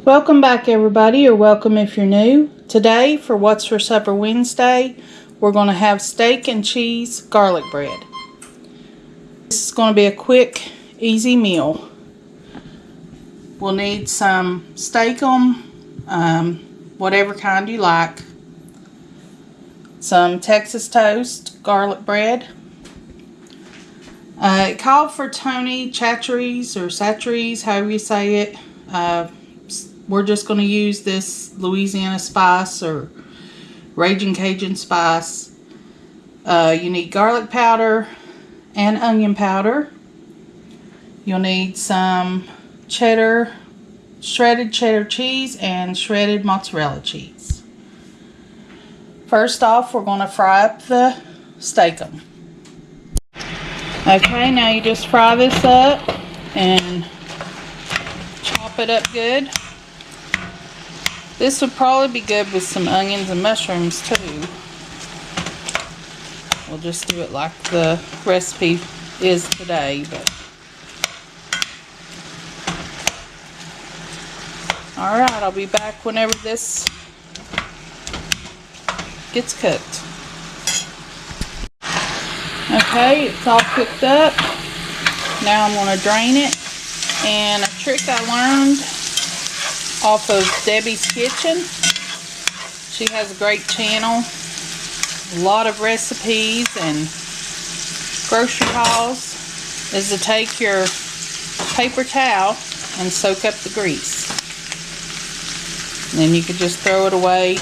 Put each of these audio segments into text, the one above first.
Welcome back, everybody, or welcome if you're new. Today, for What's for Supper Wednesday, we're going to have steak and cheese garlic bread. This is going to be a quick, easy meal. We'll need some steakum, whatever kind you like, some Texas toast garlic bread. It called for Tony Chachere's or Chachere's, however you say it. We're just going to use this Louisiana spice or Raging Cajun spice. You need garlic powder and onion powder. You'll need some cheddar, shredded cheddar cheese, and shredded mozzarella cheese. First off, we're going to fry up the steakum. Okay, now you just fry this up and chop it up good. This would probably be good with some onions and mushrooms too. We'll just do it like the recipe is today. But alright, I'll be back whenever this gets cooked. Okay, it's all cooked up. Now I'm going to drain it. And a trick I learned off of Debbie's Kitchen. She has a great channel. A lot of recipes and grocery hauls is to take your paper towel and soak up the grease. And then you could just throw it away.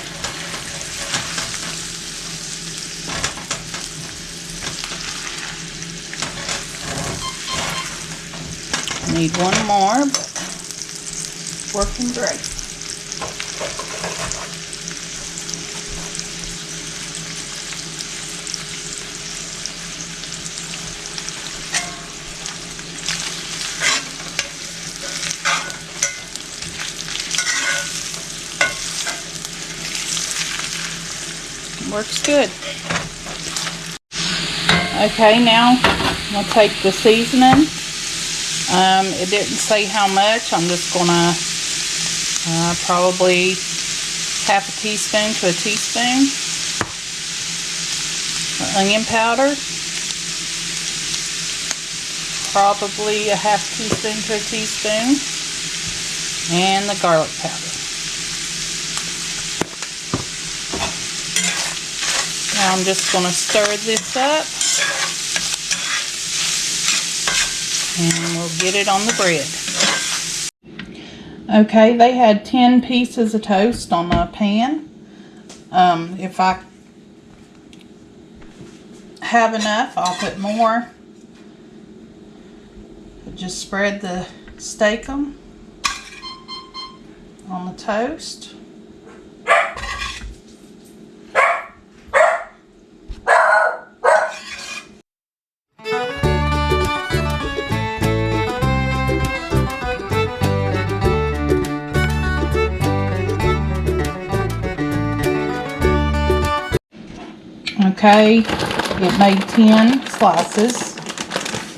Need one more, but working great. Works good. Okay, now I'm going to take the seasoning. It didn't say how much. I'm just going to probably half a teaspoon to a teaspoon. Onion powder. Probably a half teaspoon to a teaspoon. And the garlic powder. Now I'm just going to stir this up. And we'll get it on the bread. Okay, they had 10 pieces of toast on the pan. If I have enough, I'll put more. Just spread the steakum on the toast. Okay, it made 10 slices.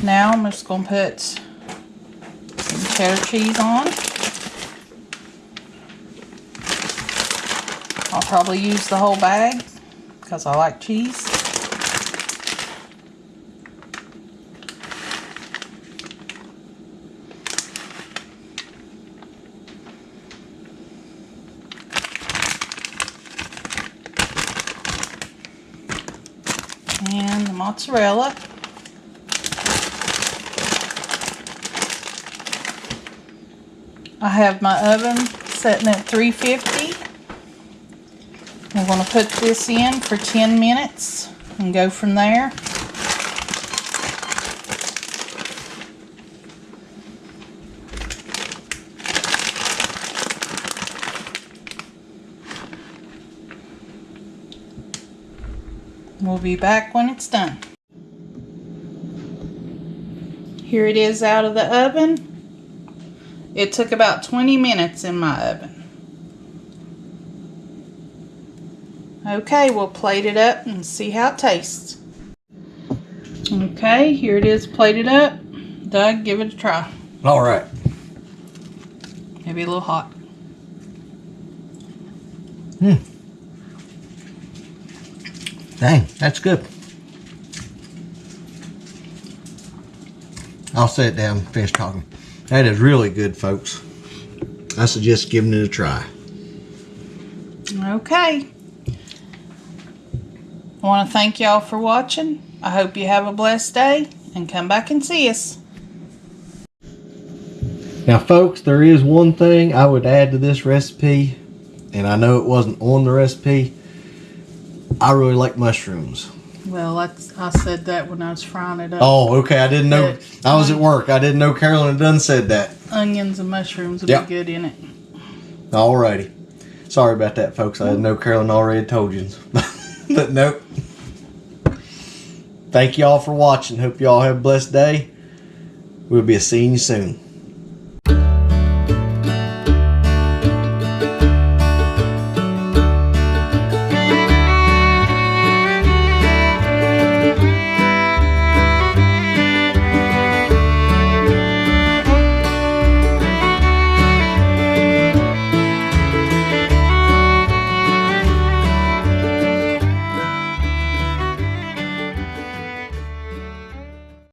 Now I'm just going to put some cheddar cheese on. I'll probably use the whole bag because I like cheese. And the mozzarella. I have my oven setting at 350. I'm going to put this in for 10 minutes and go from there. We'll be back when it's done. Here it is out of the oven. It took about 20 minutes in my oven. Okay, we'll plate it up and see how it tastes. Okay, here it is plated up. Doug, give it a try. All right. Maybe a little hot. Dang, that's good. I'll sit down and finish talking. That is really good, folks. I suggest giving it a try. Okay. I want to thank y'all for watching. I hope you have a blessed day and come back and see us. Now, folks, there is one thing I would add to this recipe, and I know it wasn't on the recipe. I really like mushrooms. Well, I said that when I was frying it up. Oh, okay. I didn't know. I was at work. I didn't know Carolyn had done said that. Onions and mushrooms would be good in it. Alrighty. Sorry about that, folks. I didn't know Carolyn already told you. But nope. Thank y'all for watching. Hope y'all have a blessed day. We'll be seeing you soon.